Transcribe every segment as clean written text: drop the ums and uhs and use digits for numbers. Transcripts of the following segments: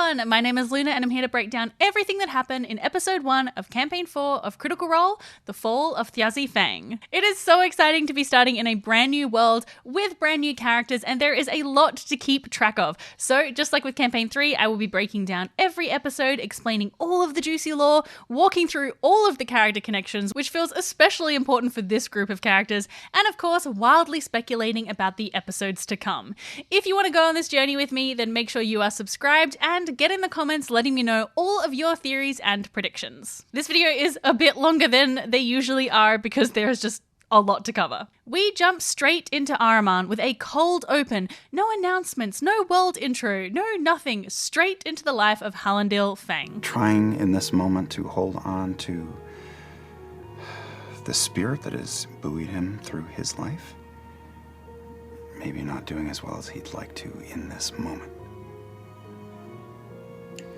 everyone! My name is Luna and I'm here to break down everything that happened in episode 1 of campaign 4 of Critical Role, The Fall of Thjazi Fang. It is so exciting to be starting in a brand new world with brand new characters, and there is a lot to keep track of. So just like with campaign 3, I will be breaking down every episode, explaining all of the juicy lore, walking through all of the character connections, which feels especially important for this group of characters, and of course wildly speculating about the episodes to come. If you want to go on this journey with me, then make sure you are subscribed and get in the comments letting me know all of your theories and predictions. This video is a bit longer than they usually are because there's just a lot to cover. We jump straight into Ahriman with a cold open, no announcements, no world intro, no nothing, straight into the life of Hallandil Fang. Trying in this moment to hold on to the spirit that has buoyed him through his life. Maybe not doing as well as he'd like to in this moment.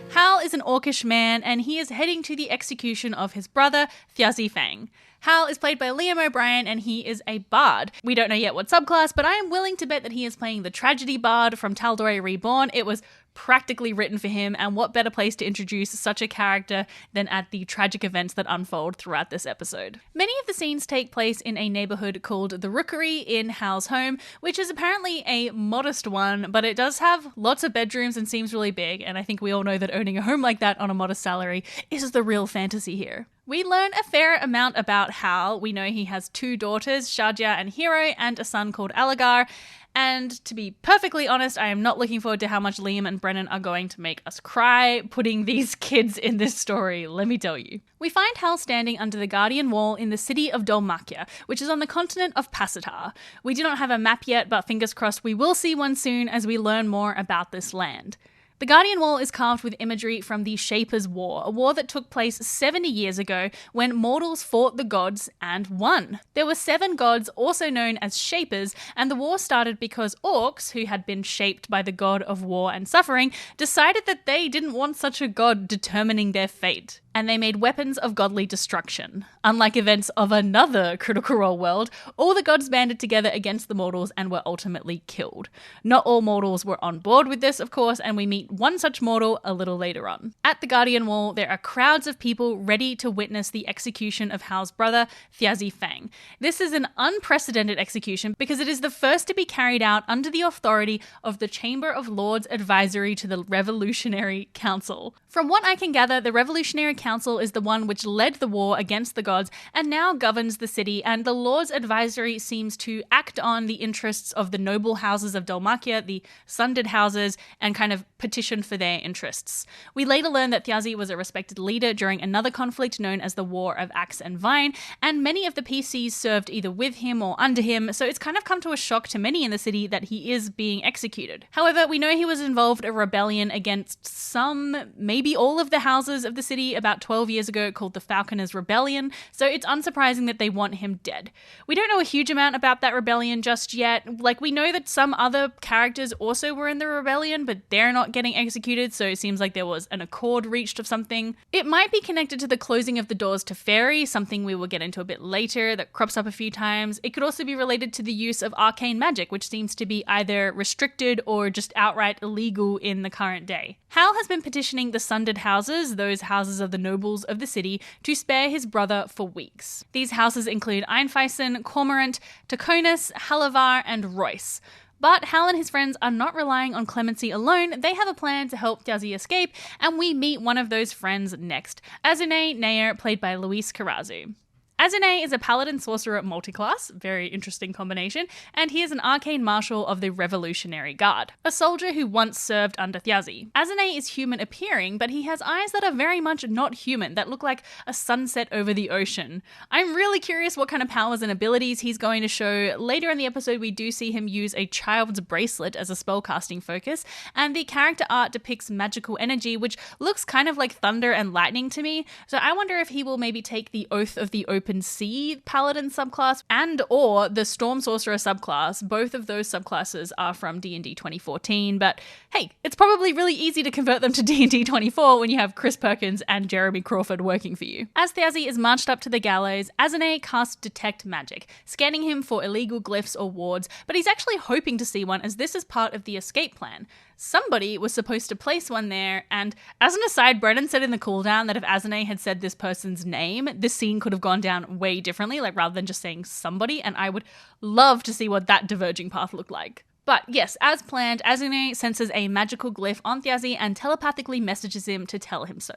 Hal is an orcish man and he is heading to the execution of his brother, Thjazi Fang. Hal is played by Liam O'Brien and he is a bard. We don't know yet what subclass, but I am willing to bet that he is playing the tragedy bard from Tal'Dorei Reborn. It was practically written for him, and what better place to introduce such a character than at the tragic events that unfold throughout this episode. Many of the scenes take place in a neighborhood called the Rookery in Hal's home, which is apparently a modest one, but it does have lots of bedrooms and seems really big, and I think we all know that owning a home like that on a modest salary is the real fantasy here. We learn a fair amount about Hal. We know he has 2 daughters, Shadia and Hero, and a son called Alagar. And to be perfectly honest, I am not looking forward to how much Liam and Brennan are going to make us cry putting these kids in this story, let me tell you. We find Hal standing under the Guardian Wall in the city of Dol-Makia, which is on the continent of Pacitar. We do not have a map yet, but fingers crossed we will see one soon as we learn more about this land. The Guardian Wall is carved with imagery from the Shapers' War, a war that took place 70 years ago when mortals fought the gods and won. There were 7 gods, also known as Shapers, and the war started because orcs, who had been shaped by the god of war and suffering, decided that they didn't want such a god determining their fate. And they made weapons of godly destruction. Unlike events of another Critical Role world, all the gods banded together against the mortals and were ultimately killed. Not all mortals were on board with this, of course, and we meet one such mortal a little later on. At the Guardian Wall, there are crowds of people ready to witness the execution of Hal's brother, Thjazi Fang. This is an unprecedented execution because it is the first to be carried out under the authority of the Chamber of Lords Advisory to the Revolutionary Council. From what I can gather, the Revolutionary Council is the one which led the war against the gods and now governs the city, and the Lord's Advisory seems to act on the interests of the noble houses of Dol-Makia, the sundered houses, and kind of petition for their interests. We later learn that Thjazi was a respected leader during another conflict known as the War of Axe and Vine, and many of the PCs served either with him or under him, so it's kind of come to a shock to many in the city that he is being executed. However, we know he was involved in a rebellion against some, maybe all of the houses of the city about 12 years ago called the Falconers' Rebellion, so it's unsurprising that they want him dead. We don't know a huge amount about that rebellion just yet. Like, we know that some other characters also were in the rebellion, but they're not getting executed, so it seems like there was an accord reached of something. It might be connected to the closing of the doors to Fairy, something we will get into a bit later that crops up a few times. It could also be related to the use of arcane magic, which seems to be either restricted or just outright illegal in the current day. Hal has been petitioning the sundered houses, those houses of the nobles of the city, to spare his brother for weeks. These houses include Einfeisen, Cormorant, Taconis, Halavar, and Royce. But Hal and his friends are not relying on clemency alone. They have a plan to help Thjazi escape, and we meet one of those friends next, Azune Nair, played by Luis Carrazzo. Azune is a paladin sorcerer multiclass, very interesting combination, and he is an arcane marshal of the Revolutionary Guard, a soldier who once served under Thjazi. Azune is human appearing, but he has eyes that are very much not human, that look like a sunset over the ocean. I'm really curious what kind of powers and abilities he's going to show. Later in the episode, we do see him use a child's bracelet as a spellcasting focus, and the character art depicts magical energy, which looks kind of like thunder and lightning to me, so I wonder if he will maybe take the Oath of the Open Sea paladin subclass and or the Storm Sorcerer subclass. Both of those subclasses are from D&D 2014, but hey, it's probably really easy to convert them to D&D 24 when you have Chris Perkins and Jeremy Crawford working for you. As Thjazi is marched up to the gallows, Azune casts Detect Magic, scanning him for illegal glyphs or wards, but he's actually hoping to see one as this is part of the escape plan. somebody was supposed to place one there. And as an aside, Brennan said in the cooldown that if Azane had said this person's name, this scene could have gone down way differently, like rather than just saying somebody. And I would love to see what that diverging path looked like. But yes, as planned, Azune senses a magical glyph on Thjazi and telepathically messages him to tell him so.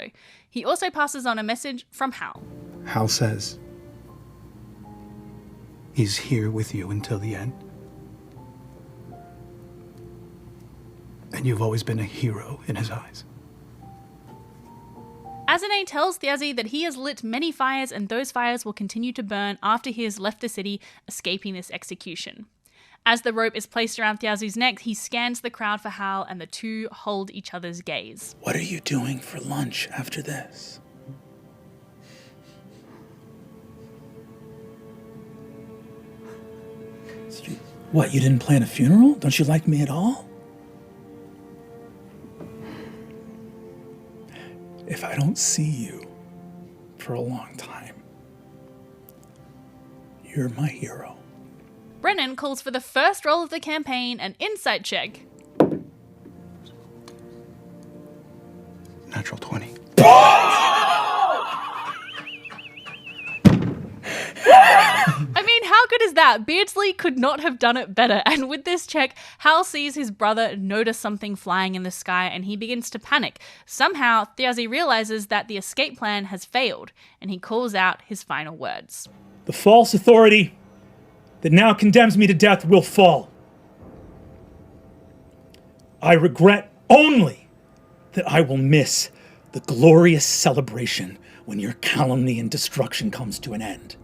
He also passes on a message from Hal. Hal says he's here with you until the end. And you've always been a hero in his eyes. Azane tells Thjazi that he has lit many fires and those fires will continue to burn after he has left the city, escaping this execution. As the rope is placed around Thjazi's neck, he scans the crowd for Hal and the two hold each other's gaze. What are you doing for lunch after this? What, you didn't plan a funeral? Don't you like me at all? If I don't see you for a long time, you're my hero. Brennan calls for the first roll of the campaign, an insight check. Natural 20. I mean, how good is that? Beardsley could not have done it better. And with this check, Hal sees his brother notice something flying in the sky and he begins to panic. Somehow, Thjazi realizes that the escape plan has failed and he calls out his final words. The false authority that now condemns me to death will fall. I regret only that I will miss the glorious celebration when your calumny and destruction comes to an end.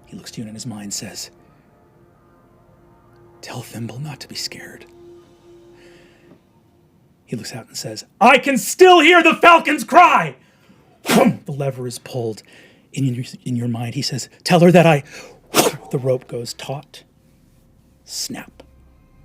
He looks to you and in his mind says, tell Thimble not to be scared. He looks out and says, I can still hear the falcon's cry! The lever is pulled. In your mind, he says, tell her that the rope goes taut. Snap.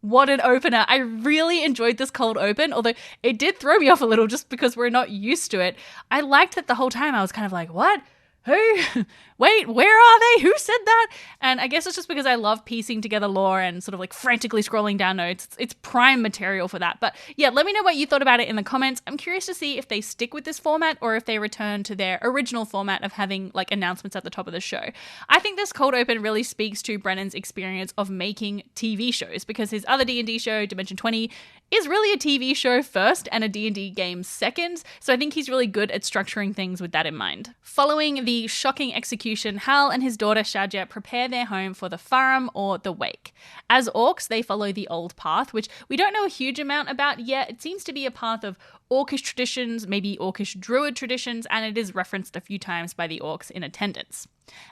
What an opener. I really enjoyed this cold open, although it did throw me off a little just because we're not used to it. I liked that the whole time. I was kind of like, what? Who? Wait, where are they? Who said that? And I guess it's just because I love piecing together lore and sort of like frantically scrolling down notes. It's prime material for that. But yeah, let me know what you thought about it in the comments. I'm curious to see if they stick with this format or if they return to their original format of having like announcements at the top of the show. I think this cold open really speaks to Brennan's experience of making TV shows because his other D&D show, Dimension 20, is really a TV show first and a D&D game second. So I think he's really good at structuring things with that in mind. Following the shocking execution, Hal and his daughter Shadja prepare their home for the Farum or the Wake. As orcs, they follow the old path, which we don't know a huge amount about yet. It seems to be a path of orcish traditions, maybe orcish druid traditions, and it is referenced a few times by the orcs in attendance.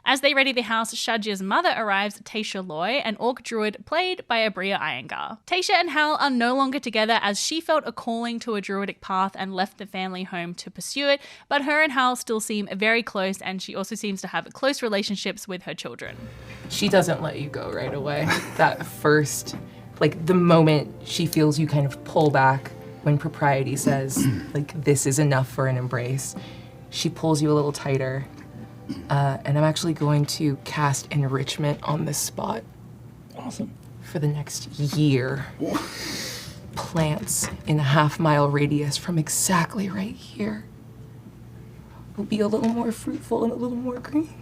As they ready the house, Shadja's mother arrives, Tasha Loy, an orc druid played by Abria Iyengar. Tasha and Hal are no longer together as she felt a calling to a druidic path and left the family home to pursue it, but her and Hal still seem very close and she also seems to have close relationships with her children. She doesn't let you go right away. That first, like the moment she feels you kind of pull back when propriety says, like, this is enough for an embrace, she pulls you a little tighter. And I'm actually going to cast enrichment on this spot. Awesome. For the next year. Plants in a half-mile radius from exactly right here will be a little more fruitful and a little more green.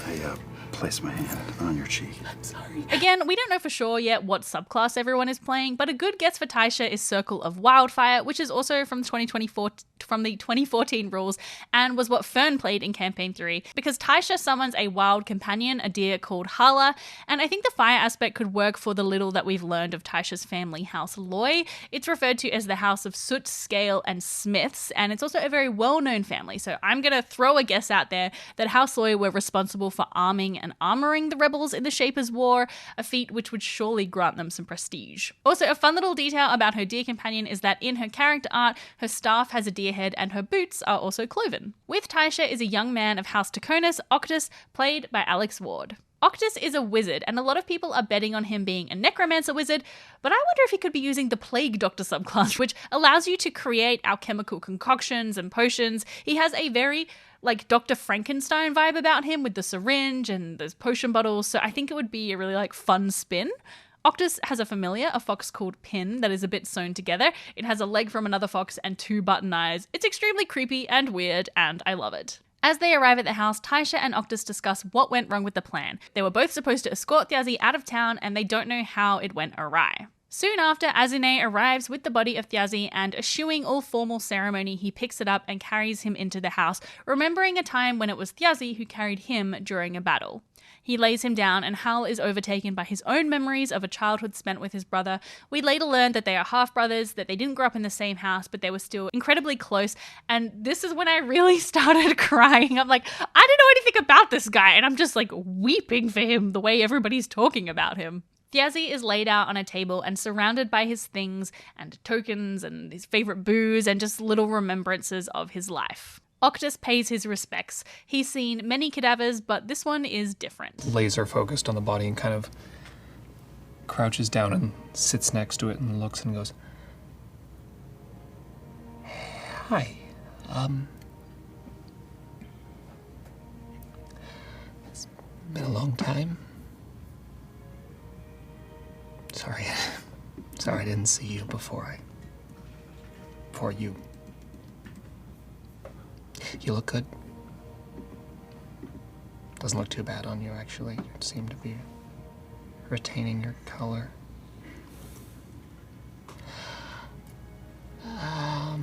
I place my hand on your cheek. I'm sorry. Again, we don't know for sure yet what subclass everyone is playing, but a good guess for Taisha is Circle of Wildfire, which is also from the 2014 rules and was what Fern played in Campaign 3, because Taisha summons a wild companion, a deer called Hala, and I think the fire aspect could work for the little that we've learned of Taisha's family house Loy. It's referred to as the House of Soot, Scale, and Smiths, and it's also a very well-known family, so I'm going to throw a guess out there that House Loy were responsible for arming and armoring the rebels in the Shapers' War, a feat which would surely grant them some prestige. Also, a fun little detail about her deer companion is that in her character art, her staff has a deer head and her boots are also cloven. With Taisha is a young man of House Taconis, Octus, played by Alex Ward. Octus is a wizard, and a lot of people are betting on him being a necromancer wizard, but I wonder if he could be using the Plague Doctor subclass, which allows you to create alchemical concoctions and potions. He has a very like Dr. Frankenstein vibe about him with the syringe and those potion bottles, so I think it would be a really like fun spin. Octus has a familiar, a fox called Pin, that is a bit sewn together. It has a leg from another fox and 2 button eyes. It's extremely creepy and weird, and I love it. As they arrive at the house, Taisha and Octus discuss what went wrong with the plan. They were both supposed to escort Thjazi out of town, and they don't know how it went awry. Soon after, Azune arrives with the body of Thjazi, and eschewing all formal ceremony, he picks it up and carries him into the house, remembering a time when it was Thjazi who carried him during a battle. He lays him down, and Hal is overtaken by his own memories of a childhood spent with his brother. We later learn that they are half-brothers, that they didn't grow up in the same house, but they were still incredibly close, and this is when I really started crying. I'm like, I don't know anything about this guy, and I'm just like weeping for him the way everybody's talking about him. Thjazi is laid out on a table and surrounded by his things and tokens and his favourite booze and just little remembrances of his life. Octus pays his respects. He's seen many cadavers, but this one is different. Laser focused on the body and kind of crouches down and sits next to it and looks and goes, "Hi, it's been a long time. Sorry I didn't see you before you. You look good. Doesn't look too bad on you, actually. You seem to be retaining your color. I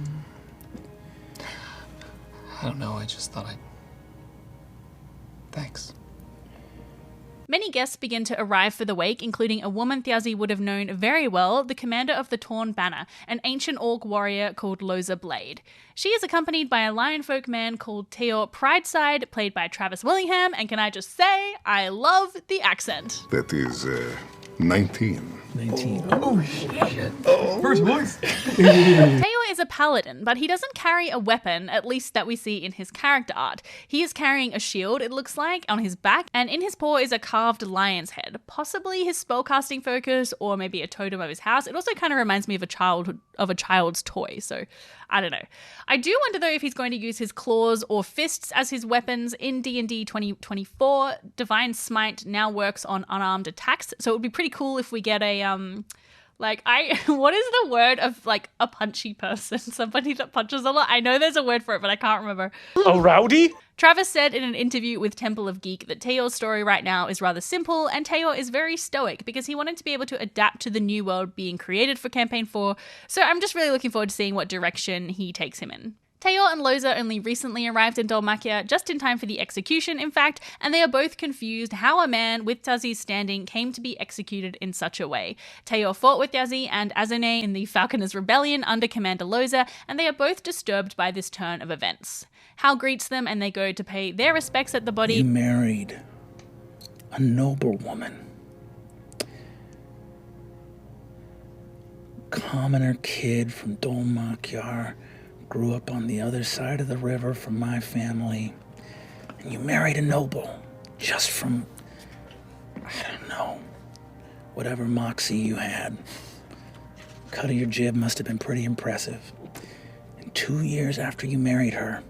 don't know, I just thought Thanks. Many guests begin to arrive for the wake, including a woman Thjazi would have known very well, the commander of the Torn Banner, an ancient orc warrior called Loza Blade. She is accompanied by a lionfolk man called Teor Prideside, played by Travis Willingham, and can I just say, I love the accent. That is 19. 19. Oh, shit. First voice. Teor is a paladin, but he doesn't carry a weapon, at least that we see in his character art. He is carrying a shield, it looks like, on his back, and in his paw is a carved lion's head, possibly his spellcasting focus, or maybe a totem of his house. It also kind of reminds me of a child's toy, so I don't know. I do wonder though if he's going to use his claws or fists as his weapons. In D&D 2024, Divine Smite now works on unarmed attacks, so it would be pretty cool if we get a what is the word of like a punchy person? Somebody that punches a lot. I know there's a word for it, but I can't remember. A rowdy? Travis said in an interview with Temple of Geek that Teor's story right now is rather simple, and Teor is very stoic because he wanted to be able to adapt to the new world being created for Campaign 4, so I'm just really looking forward to seeing what direction he takes him in. Teor and Loza only recently arrived in Dhalmakia, just in time for the execution, in fact, and they are both confused how a man with Thjazi's standing came to be executed in such a way. Teor fought with Thjazi and Azune in the Falconers' Rebellion under Commander Loza, and they are both disturbed by this turn of events. Hal greets them and they go to pay their respects at the body. You married a noble woman. Commoner kid from Dhalmakia. Grew up on the other side of the river from my family, and you married a noble just from, I don't know, whatever moxie you had. Cut of your jib must have been pretty impressive. And 2 years after you married her,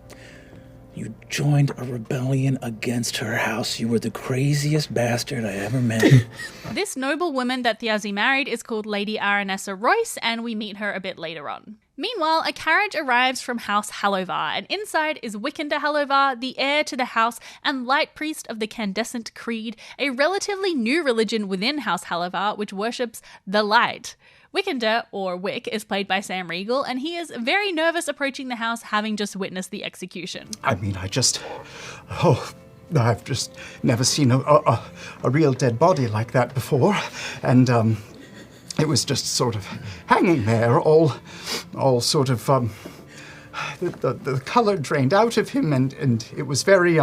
you joined a rebellion against her house. You were the craziest bastard I ever met. This noble woman that Thjazi married is called Lady Aranessa Royce, and we meet her a bit later on. Meanwhile, a carriage arrives from House Hallovar, and inside is Wiccander Hallovar, the heir to the house and light priest of the Candescent Creed, a relatively new religion within House Hallovar which worships the light. Wiccander, or Wick, is played by Sam Riegel, and he is very nervous approaching the house, having just witnessed the execution. I mean, I've just never seen a real dead body like that before, and it was just sort of hanging there, all sort of the color drained out of him, and it was very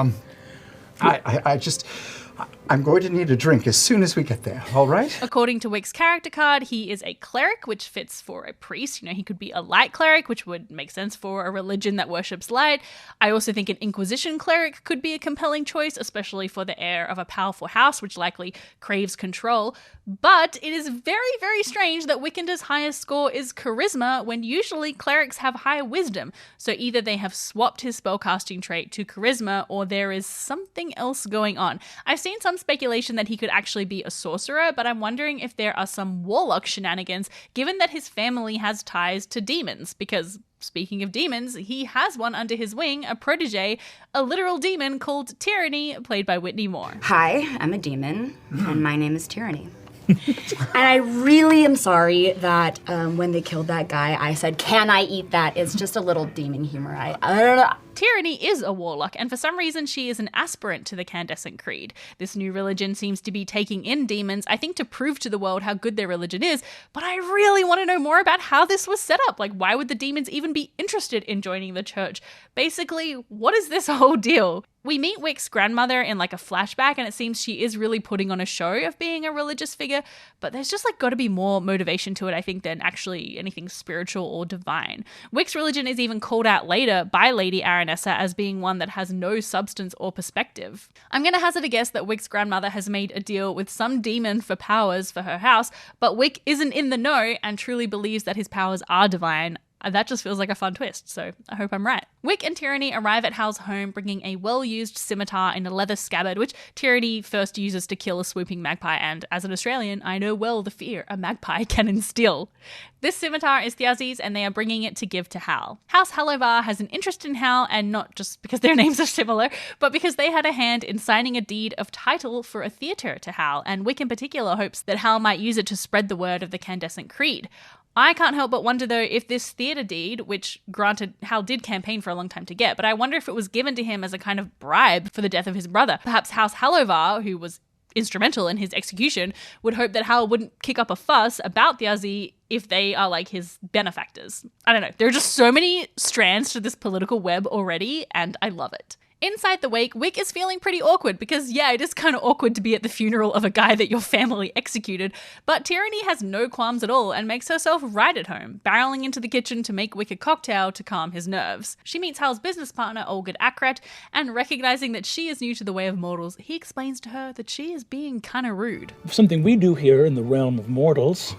I'm going to need a drink as soon as we get there, all right? According to Wick's character card, he is a cleric, which fits for a priest. You know, he could be a light cleric, which would make sense for a religion that worships light. I also think an Inquisition cleric could be a compelling choice, especially for the heir of a powerful house, which likely craves control. But it is very, very strange that Wiccander's highest score is charisma, when usually clerics have high wisdom. So either they have swapped his spellcasting trait to charisma, or there is something else going on. I've seen some some speculation that he could actually be a sorcerer, but I'm wondering if there are some warlock shenanigans, given that his family has ties to demons, because speaking of demons, he has one under his wing, a protege, a literal demon called Tyranny, played by Whitney Moore. Hi, I'm a demon, and my name is Tyranny. And I really am sorry that when they killed that guy, I said, "Can I eat that?" It's just a little demon humor. I don't know. Tyranny is a warlock, and for some reason she is an aspirant to the Candescent Creed. This new religion seems to be taking in demons, I think to prove to the world how good their religion is, but I really want to know more about how this was set up. Like, why would the demons even be interested in joining the church? Basically, what is this whole deal? We meet Wick's grandmother in like a flashback, and it seems she is really putting on a show of being a religious figure, but there's just like got to be more motivation to it, I think, than actually anything spiritual or divine. Wick's religion is even called out later by Lady Aranessa as being one that has no substance or perspective. I'm going to hazard a guess that Wick's grandmother has made a deal with some demon for powers for her house, but Wick isn't in the know and truly believes that his powers are divine. That just feels like a fun twist, so I hope I'm right. Wick and Tyranny arrive at Hal's home bringing a well-used scimitar in a leather scabbard, which Tyranny first uses to kill a swooping magpie, and as an Australian, I know well the fear a magpie can instill. This scimitar is Thjazi's, and they are bringing it to give to Hal. House Halovar has an interest in Hal, and not just because their names are similar, but because they had a hand in signing a deed of title for a theatre to Hal, and Wick in particular hopes that Hal might use it to spread the word of the Candescent Creed. I can't help but wonder, though, if this theatre deed, which granted Hal did campaign for a long time to get, but I wonder if it was given to him as a kind of bribe for the death of his brother. Perhaps House Halovar, who was instrumental in his execution, would hope that Hal wouldn't kick up a fuss about Thjazi if they are like his benefactors. I don't know. There are just so many strands to this political web already, and I love it. Inside the wake, Wick is feeling pretty awkward because, yeah, it is kind of awkward to be at the funeral of a guy that your family executed, but Tyranny has no qualms at all and makes herself right at home, barreling into the kitchen to make Wick a cocktail to calm his nerves. She meets Hal's business partner, Olgerd Akret, and recognizing that she is new to the way of mortals, he explains to her that she is being kind of rude. Something we do here in the realm of mortals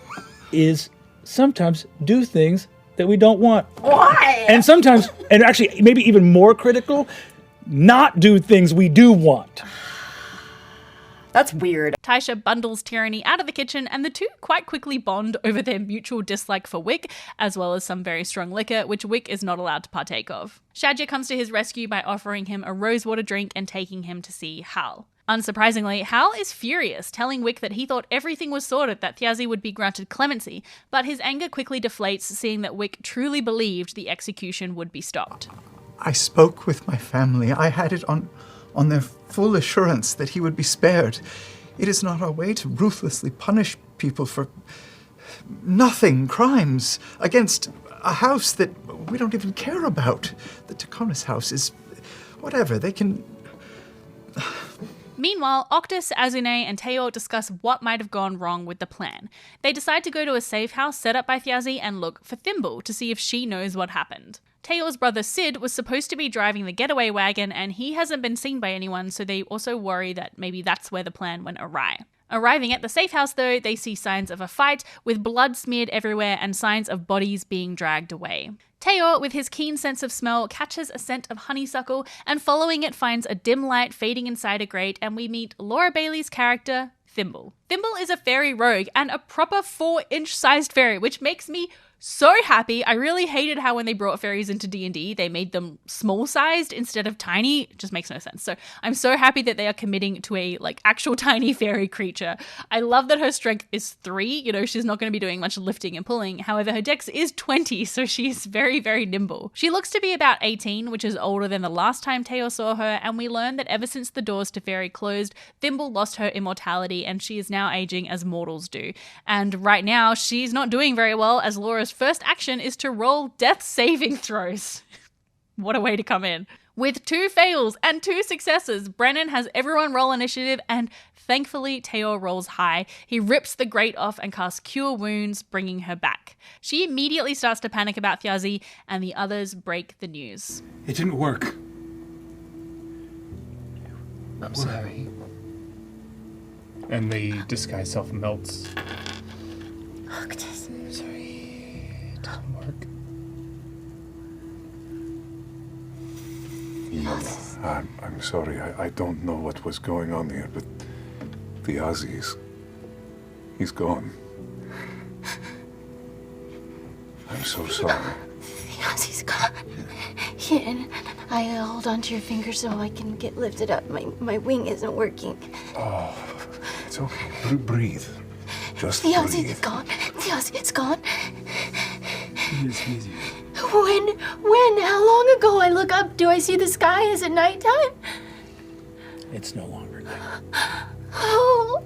is sometimes do things that we don't want. Why? And sometimes, and actually maybe even more critical, not do things we do want. That's weird. Taisha bundles Tyranny out of the kitchen, and the two quite quickly bond over their mutual dislike for Wick, as well as some very strong liquor, which Wick is not allowed to partake of. Shadja comes to his rescue by offering him a rosewater drink and taking him to see Hal. Unsurprisingly, Hal is furious, telling Wick that he thought everything was sorted, that Thjazi would be granted clemency, but his anger quickly deflates, seeing that Wick truly believed the execution would be stopped. I spoke with my family. I had it on their full assurance that he would be spared. It is not our way to ruthlessly punish people for nothing, crimes, against a house that we don't even care about. The Taconis house is whatever. They can... Meanwhile, Octus, Azune, and Teor discuss what might have gone wrong with the plan. They decide to go to a safe house set up by Thjazi and look for Thimble to see if she knows what happened. Teor's brother Sid was supposed to be driving the getaway wagon, and he hasn't been seen by anyone, so they also worry that maybe that's where the plan went awry. Arriving at the safe house, though, they see signs of a fight, with blood smeared everywhere and signs of bodies being dragged away. Teor, with his keen sense of smell, catches a scent of honeysuckle, and following it finds a dim light fading inside a grate, and we meet Laura Bailey's character, Thimble. Thimble is a fairy rogue, and a proper 4-inch sized fairy, which makes me so happy. I really hated how when they brought fairies into D&D, they made them small-sized instead of tiny. It just makes no sense. So I'm so happy that they are committing to a actual tiny fairy creature. I love that her strength is 3. You know, she's not going to be doing much lifting and pulling. However, her dex is 20, so she's very, very nimble. She looks to be about 18, which is older than the last time Teor saw her, and we learn that ever since the doors to fairy closed, Thimble lost her immortality, and she is now aging as mortals do. And right now, she's not doing very well, as Laura's first action is to roll death saving throws. What a way to come in. With 2 fails and 2 successes, Brennan has everyone roll initiative, and thankfully Teor rolls high. He rips the grate off and casts Cure Wounds, bringing her back. She immediately starts to panic about Thjazi, and the others break the news. It didn't work. I'm sorry. And the disguise self melts. I'm sorry. I don't know what was going on here, but Thjazi's. He's gone. I'm so sorry. Thjazi's gone. Yeah, and I hold onto your finger so I can get lifted up. My wing isn't working. Oh, it's okay. Breathe. Just Thjazi's breathe. gone. Thjazi's gone. He's When? How long ago? I look up. Do I see the sky? Is it nighttime? It's no longer night. Oh.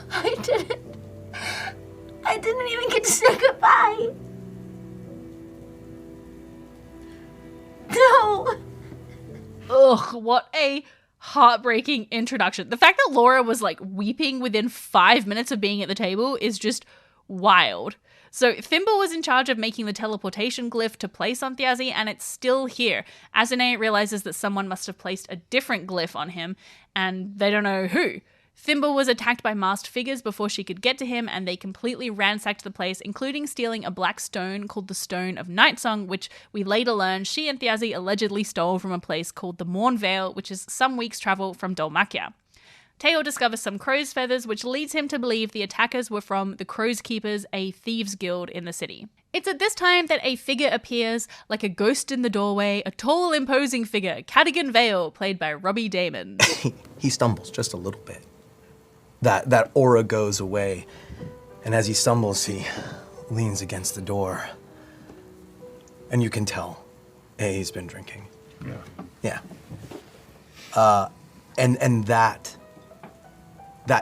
I didn't even get to say goodbye. No. Ugh, what a heartbreaking introduction. The fact that Laura was like weeping within 5 minutes of being at the table is just wild. So Thimble was in charge of making the teleportation glyph to place on Thjazi, and it's still here. Azune realizes that someone must have placed a different glyph on him, and they don't know who. Thimble was attacked by masked figures before she could get to him, and they completely ransacked the place, including stealing a black stone called the Stone of Nightsong, which we later learn she and Thjazi allegedly stole from a place called the Morn Vale, which is some weeks' travel from Dol-Makia. Teo discovers some crow's feathers, which leads him to believe the attackers were from the Crow's Keepers, a thieves' guild in the city. It's at this time that a figure appears, like a ghost in the doorway, a tall, imposing figure, Cadigan Vale, played by Robbie Damon. He stumbles just a little bit. That aura goes away, and as he stumbles, he leans against the door. And you can tell, he's been drinking. Yeah. And that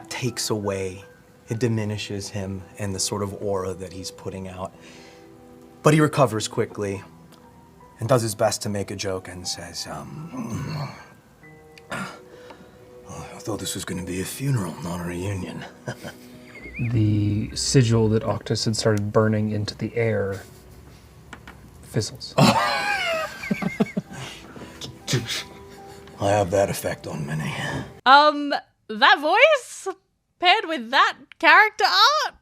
takes away, it diminishes him and the sort of aura that he's putting out. But he recovers quickly and does his best to make a joke and says, I thought this was going to be a funeral, not a reunion. The sigil that Octus had started burning into the air fizzles. I have that effect on many. That voice paired with that character art.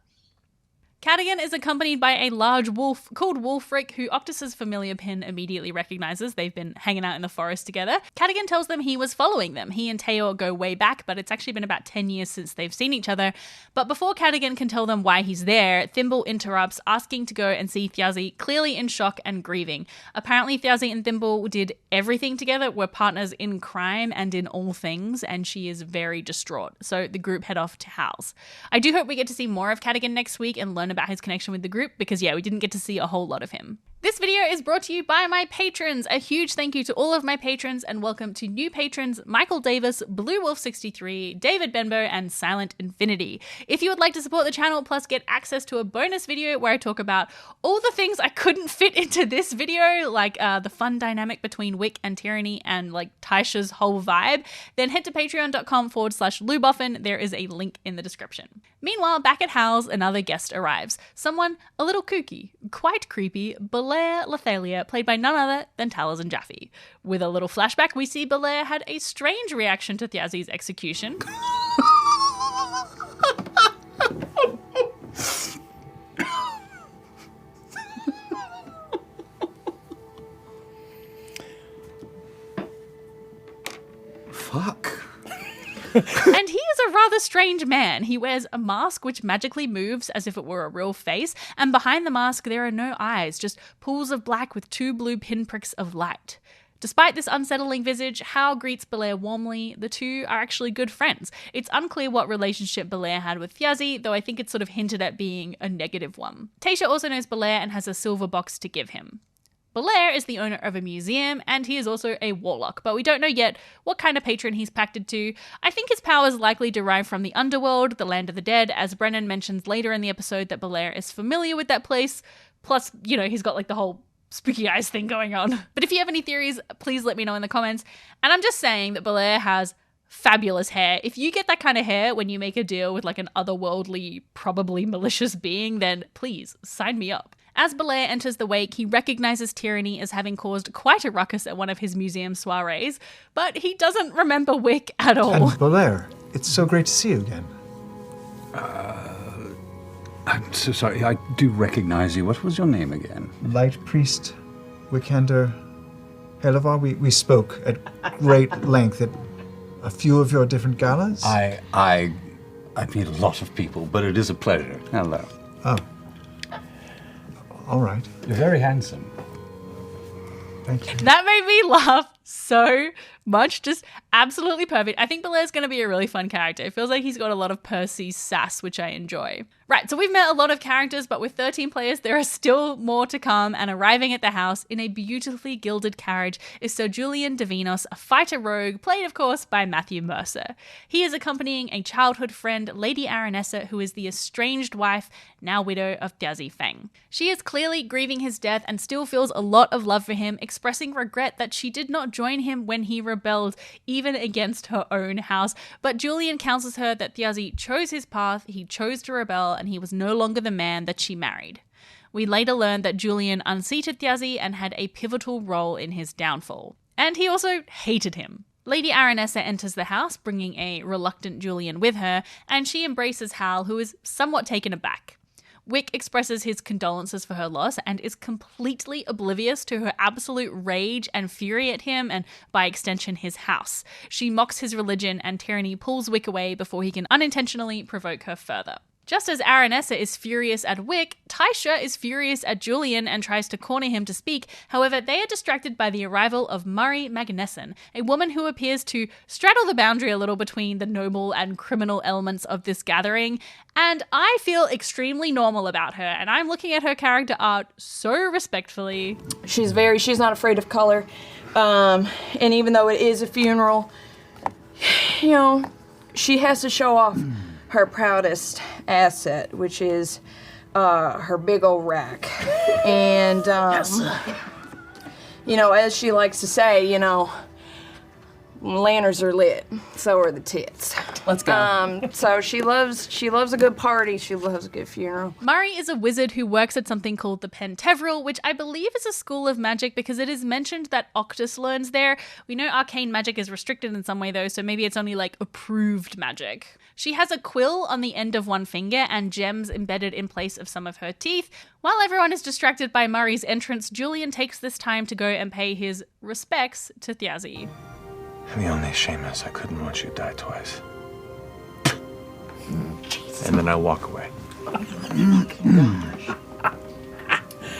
Cadigan is accompanied by a large wolf called Wolfric, who Octus's familiar pin immediately recognizes. They've been hanging out in the forest together. Cadigan tells them he was following them. He and Teo go way back, but it's actually been about 10 years since they've seen each other. But before Cadigan can tell them why he's there, Thimble interrupts, asking to go and see Thjazi, clearly in shock and grieving. Apparently Thjazi and Thimble did everything together, were partners in crime and in all things, and she is very distraught. So the group head off to Hal's. I do hope we get to see more of Cadigan next week and learn about his connection with the group, because we didn't get to see a whole lot of him. This video is brought to you by my patrons. A huge thank you to all of my patrons, and welcome to new patrons Michael Davis, Blue Wolf 63, David Benbow, and Silent Infinity. If you would like to support the channel plus get access to a bonus video where I talk about all the things I couldn't fit into this video, like the fun dynamic between Wick and Tyranny and like Taisha's whole vibe, then head to patreon.com/Luboffin. There is a link in the description. Meanwhile, back at Hal's, another guest arrives. Someone a little kooky, quite creepy, Bolaire Lethalia, played by none other than Taliesin Jaffe. With a little flashback, we see Bolaire had a strange reaction to Thjazi's execution. Fuck. And he is a rather strange man. He wears a mask which magically moves as if it were a real face, and behind the mask there are no eyes, just pools of black with 2 blue pinpricks of light. Despite this unsettling visage, Hal greets Bolaire warmly. The two are actually good friends. It's unclear what relationship Bolaire had with Thjazi, though I think it's sort of hinted at being a negative one. Taisha also knows Bolaire and has a silver box to give him. Bolaire is the owner of a museum, and he is also a warlock, but we don't know yet what kind of patron he's pacted to. I think his powers likely derive from the underworld, the land of the dead, as Brennan mentions later in the episode that Bolaire is familiar with that place. Plus, he's got like the whole spooky eyes thing going on. But if you have any theories, please let me know in the comments. And I'm just saying that Bolaire has fabulous hair. If you get that kind of hair when you make a deal with like an otherworldly, probably malicious being, then please sign me up. As Bolaire enters the wake, he recognizes Tyranny as having caused quite a ruckus at one of his museum soirees, but he doesn't remember Wick at all. And Bolaire, it's so great to see you again. I'm so sorry. I do recognize you. What was your name again? Light Priest Wickander Helavar, we spoke at great length at a few of your different galas? I meet a lot of people, but it is a pleasure. Hello. Oh. All right. You're very handsome. Thank you. That made me laugh so much. Just absolutely perfect. I think Bolaire's going to be a really fun character. It feels like he's got a lot of Percy sass, which I enjoy. Right, so we've met a lot of characters, but with 13 players, there are still more to come, and arriving at the house in a beautifully gilded carriage is Sir Julian de Venus, a fighter rogue, played, of course, by Matthew Mercer. He is accompanying a childhood friend, Lady Aranessa, who is the estranged wife, now widow, of Thjazi Fang. She is clearly grieving his death and still feels a lot of love for him, expressing regret that she did not join him when he rebelled, even against her own house. But Julian counsels her that Thjazi chose his path, he chose to rebel, and he was no longer the man that she married. We later learned that Julian unseated Thjazi and had a pivotal role in his downfall. And he also hated him. Lady Aranessa enters the house, bringing a reluctant Julian with her, and she embraces Hal, who is somewhat taken aback. Wick expresses his condolences for her loss and is completely oblivious to her absolute rage and fury at him and, by extension, his house. She mocks his religion, and Tyranny pulls Wick away before he can unintentionally provoke her further. Just as Aranessa is furious at Wick, Tysha is furious at Julian and tries to corner him to speak. However, they are distracted by the arrival of Murray Magnessen, a woman who appears to straddle the boundary a little between the noble and criminal elements of this gathering. And I feel extremely normal about her, and I'm looking at her character art so respectfully. She's not afraid of color. And even though it is a funeral, you know, she has to show off her proudest asset, which is her big old rack. And, you know, as she likes to say, you know, lanterns are lit, so are the tits. Let's go. So she loves a good party. She loves a good funeral. Murray is a wizard who works at something called the Pentevral, which I believe is a school of magic because it is mentioned that Octus learns there. We know arcane magic is restricted in some way though, so maybe it's only like approved magic. She has a quill on the end of one finger and gems embedded in place of some of her teeth. While everyone is distracted by Murray's entrance, Julian takes this time to go and pay his respects to Thjazi. The only shame is I couldn't watch you die twice. And then I walk away.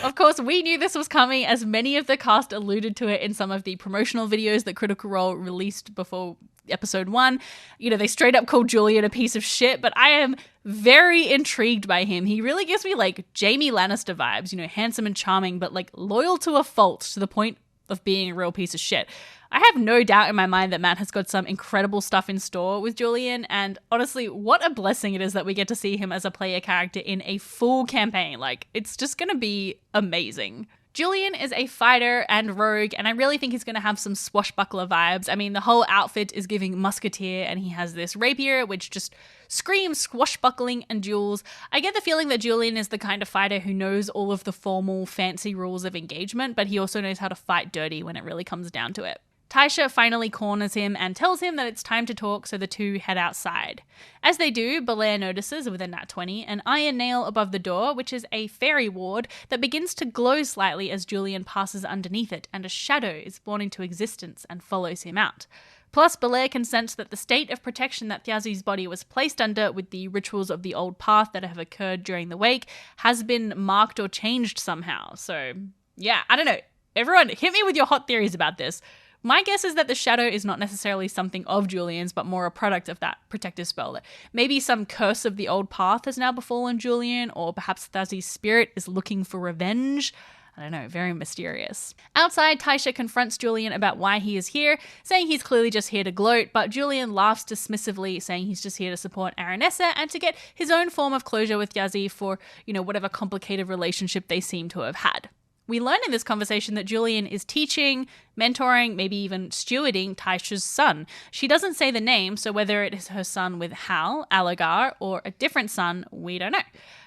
Of course, we knew this was coming, as many of the cast alluded to it in some of the promotional videos that Critical Role released before episode 1. You know, they straight up called Julian a piece of shit, but I am very intrigued by him. He really gives me like Jaime Lannister vibes, you know, handsome and charming, but like loyal to a fault, to the point of being a real piece of shit. I have no doubt in my mind that Matt has got some incredible stuff in store with Julian, and honestly, what a blessing it is that we get to see him as a player character in a full campaign. Like, it's just gonna be amazing. Julian is a fighter and rogue, and I really think he's going to have some swashbuckler vibes. I mean, the whole outfit is giving musketeer, and he has this rapier, which just screams swashbuckling and duels. I get the feeling that Julian is the kind of fighter who knows all of the formal, fancy rules of engagement, but he also knows how to fight dirty when it really comes down to it. Tysha finally corners him and tells him that it's time to talk, so the two head outside. As they do, Bolaire notices, with a nat 20, an iron nail above the door, which is a fairy ward that begins to glow slightly as Julian passes underneath it, and a shadow is born into existence and follows him out. Plus, Bolaire can sense that the state of protection that Thjazi's body was placed under, with the rituals of the old path that have occurred during the wake, has been marked or changed somehow. So, yeah, I don't know. Everyone, hit me with your hot theories about this. My guess is that the shadow is not necessarily something of Julian's, but more a product of that protective spell. Maybe some curse of the old path has now befallen Julian, or perhaps Thjazi's spirit is looking for revenge. I don't know, very mysterious. Outside, Tysha confronts Julian about why he is here, saying he's clearly just here to gloat, but Julian laughs dismissively, saying he's just here to support Aranessa and to get his own form of closure with Thjazi for, you know, whatever complicated relationship they seem to have had. We learn in this conversation that Julian is teaching, mentoring, maybe even stewarding Tysha's son. She doesn't say the name, so whether it is her son with Hal, Alagar, or a different son, we don't know.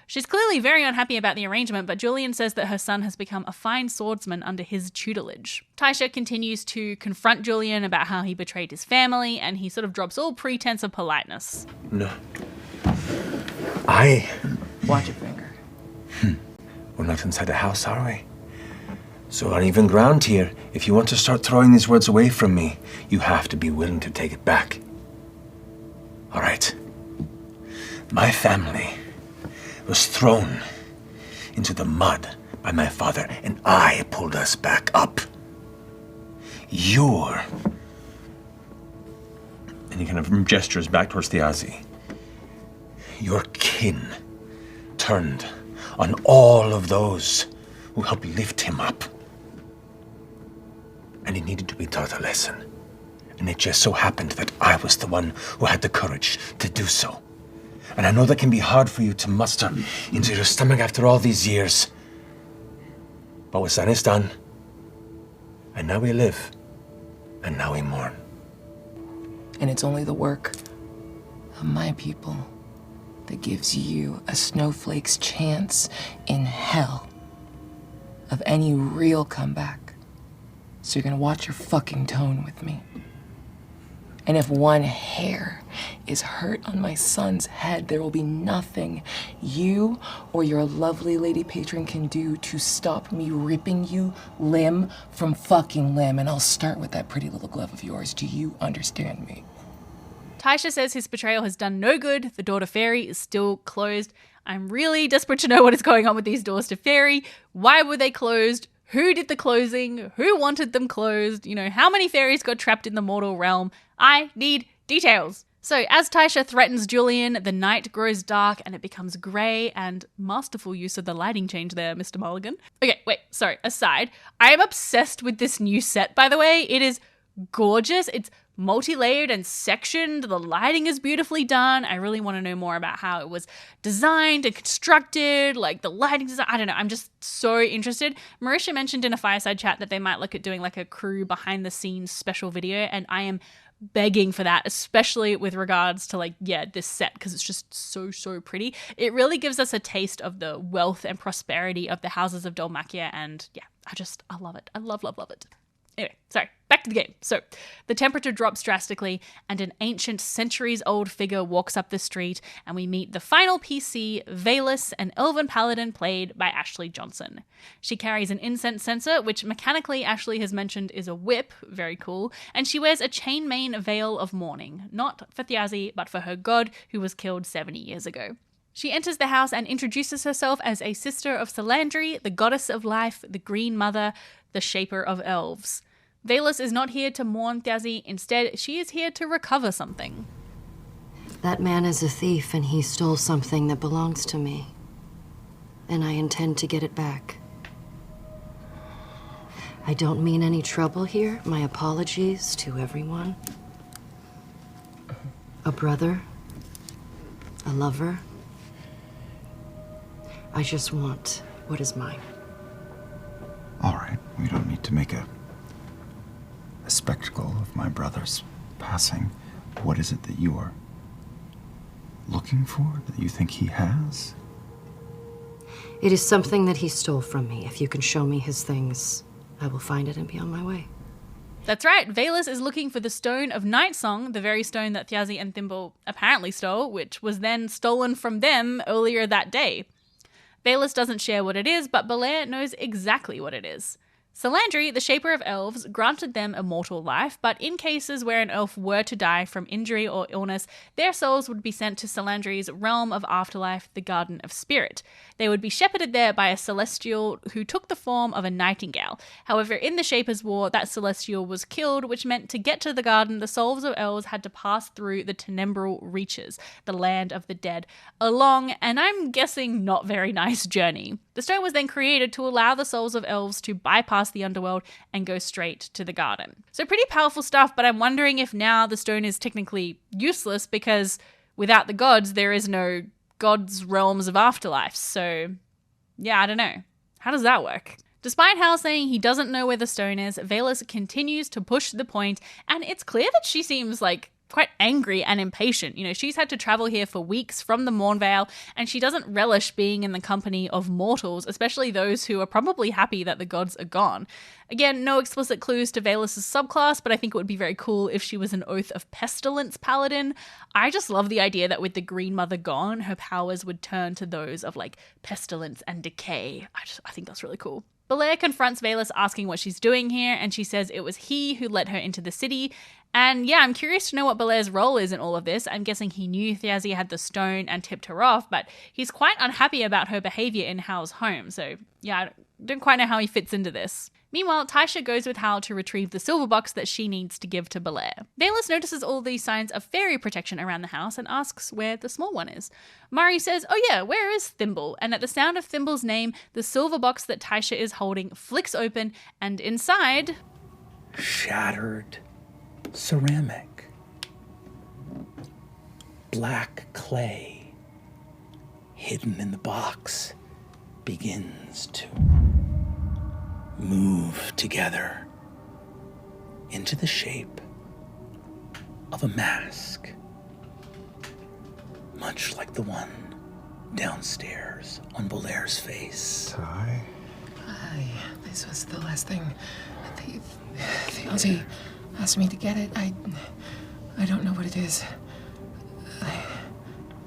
She's clearly very unhappy about the arrangement, but Julian says that her son has become a fine swordsman under his tutelage. Tysha continues to confront Julian about how he betrayed his family, and he sort of drops all pretense of politeness. No. Watch your finger. We're not inside the house, are we? So uneven ground here. If you want to start throwing these words away from me, you have to be willing to take it back. All right. My family was thrown into the mud by my father, and I pulled us back up. And he kind of gestures back towards Thjazi. Your kin turned on all of those who helped lift him up. And he needed to be taught a lesson. And it just so happened that I was the one who had the courage to do so. And I know that can be hard for you to muster into your stomach after all these years. But what's done is done. And now we live. And now we mourn. And it's only the work of my people that gives you a snowflake's chance in hell of any real comeback. So you're gonna watch your fucking tone with me. And if one hair is hurt on my son's head, there will be nothing you or your lovely lady patron can do to stop me ripping you limb from fucking limb. And I'll start with that pretty little glove of yours. Do you understand me? Taisha says his betrayal has done no good. The door to Fairy is still closed. I'm really desperate to know what is going on with these doors to Fairy. Why were they closed? Who did the closing? Who wanted them closed? You know, how many fairies got trapped in the mortal realm? I need details. So as Taisha threatens Julian, the night grows dark and it becomes grey, and masterful use of the lighting change there, Mr. Mulligan. Okay, wait, sorry, aside. I am obsessed with this new set, by the way. It is gorgeous. It's multi-layered and sectioned. The lighting is beautifully done. I really want to know more about how it was designed and constructed, like the lighting design. I don't know. I'm just so interested. Marisha mentioned in a fireside chat that they might look at doing like a crew behind the scenes special video, and I am begging for that, especially with regards to this set, because it's just so pretty. It really gives us a taste of the wealth and prosperity of the houses of Dhalmakia, and yeah, I love it. I love it. Anyway, sorry, back to the game. So the temperature drops drastically and an ancient centuries-old figure walks up the street, and we meet the final PC, Vaelus, an elven paladin played by Ashley Johnson. She carries an incense censer, which mechanically Ashley has mentioned is a whip, very cool, and she wears a chainmail veil of mourning, not for Thjazi, but for her god who was killed 70 years ago. She enters the house and introduces herself as a sister of Salandri, the goddess of life, the Green Mother, the shaper of elves. Vaelus is not here to mourn Thjazi. Instead, she is here to recover something. That man is a thief, and he stole something that belongs to me. And I intend to get it back. I don't mean any trouble here. My apologies to everyone. A brother. A lover. I just want what is mine. All right, we don't need to make a spectacle of my brother's passing. What is it that you are looking for, that you think he has? It is something that he stole from me. If you can show me his things, I will find it and be on my way. That's right, Vaelus is looking for the Stone of Night Song, the very stone that Thjazi and Thimble apparently stole, which was then stolen from them earlier that day. Vaelus doesn't share what it is, but Bolaire knows exactly what it is. Salandri, the shaper of elves, granted them immortal life, but in cases where an elf were to die from injury or illness, their souls would be sent to Salandri's realm of afterlife, the Garden of Spirit. They would be shepherded there by a celestial who took the form of a nightingale. However, in the Shaper's War, that celestial was killed, which meant to get to the garden, the souls of elves had to pass through the Tenebral Reaches, the land of the dead, a long, and I'm guessing not very nice journey. The stone was then created to allow the souls of elves to bypass the underworld and go straight to the garden. So pretty powerful stuff, but I'm wondering if now the stone is technically useless because without the gods, there is no gods' realms of afterlife. So yeah, I don't know. How does that work? Despite Hal saying he doesn't know where the stone is, Vaelus continues to push the point, and it's clear that she seems quite angry and impatient. You know, she's had to travel here for weeks from the Mournvale, and she doesn't relish being in the company of mortals, especially those who are probably happy that the gods are gone. Again, no explicit clues to Vaelus' subclass, but I think it would be very cool if she was an Oath of Pestilence paladin. I just love the idea that with the Green Mother gone, her powers would turn to those of pestilence and decay. I think that's really cool. Bolaire confronts Vaelus asking what she's doing here, and she says it was he who led her into the city, And yeah, I'm curious to know what Bolaire's role is in all of this. I'm guessing he knew Thjazi had the stone and tipped her off, but he's quite unhappy about her behavior in Hal's home. So yeah, I don't quite know how he fits into this. Meanwhile, Tysha goes with Hal to retrieve the silver box that she needs to give to Bolaire. Vaelus notices all these signs of fairy protection around the house and asks where the small one is. Mari says, oh yeah, where is Thimble? And at the sound of Thimble's name, the silver box that Tysha is holding flicks open, and inside... Shattered ceramic. Black clay, hidden in the box, begins to move together into the shape of a mask, much like the one downstairs on Bolaire's face. Ty? This was the last thing. Thjazi asked me to get it. I don't know what it is.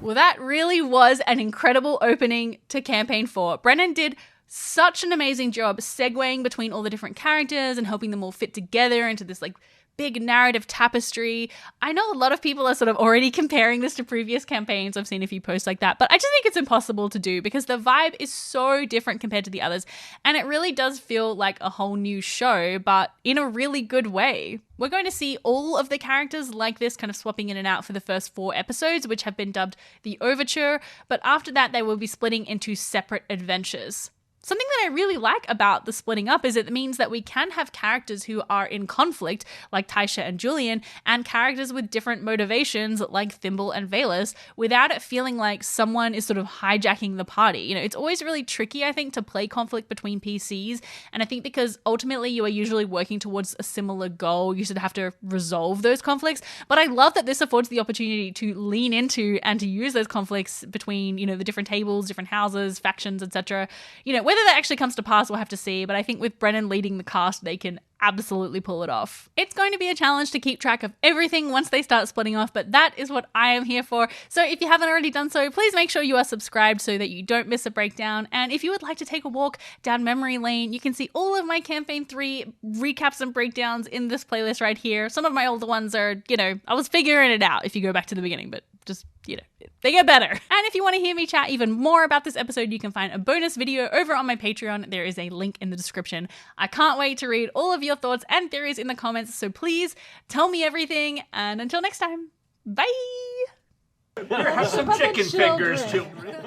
Well, that really was an incredible opening to Campaign 4. Brennan did such an amazing job segueing between all the different characters and helping them all fit together into this like big narrative tapestry. I know a lot of people are sort of already comparing this to previous campaigns. I've seen a few posts like that, but I just think it's impossible to do because the vibe is so different compared to the others, and it really does feel like a whole new show, but in a really good way. We're going to see all of the characters like this kind of swapping in and out for the first 4 episodes, which have been dubbed the Overture, but after that they will be splitting into separate adventures. Something that I really like about the splitting up is it means that we can have characters who are in conflict, like Tysha and Julian, and characters with different motivations, like Thimble and Vaelus, without it feeling like someone is sort of hijacking the party. You know, it's always really tricky, I think, to play conflict between PCs, and I think because ultimately you are usually working towards a similar goal, you should have to resolve those conflicts, but I love that this affords the opportunity to lean into and to use those conflicts between, you know, the different tables, different houses, factions, etc. You know, whether that actually comes to pass, we'll have to see, but I think with Brennan leading the cast, they can absolutely pull it off. It's going to be a challenge to keep track of everything once they start splitting off, but that is what I am here for. So if you haven't already done so, please make sure you are subscribed so that you don't miss a breakdown. And if you would like to take a walk down memory lane, you can see all of my Campaign 3 recaps and breakdowns in this playlist right here. Some of my older ones are, you know, I was figuring it out if you go back to the beginning, but just, you know, they get better. And if you want to hear me chat even more about this episode, you can find a bonus video over on my Patreon. There is a link in the description. I can't wait to read all of your thoughts and theories in the comments, so please tell me everything, and until next time, bye! Have some chicken fingers, children.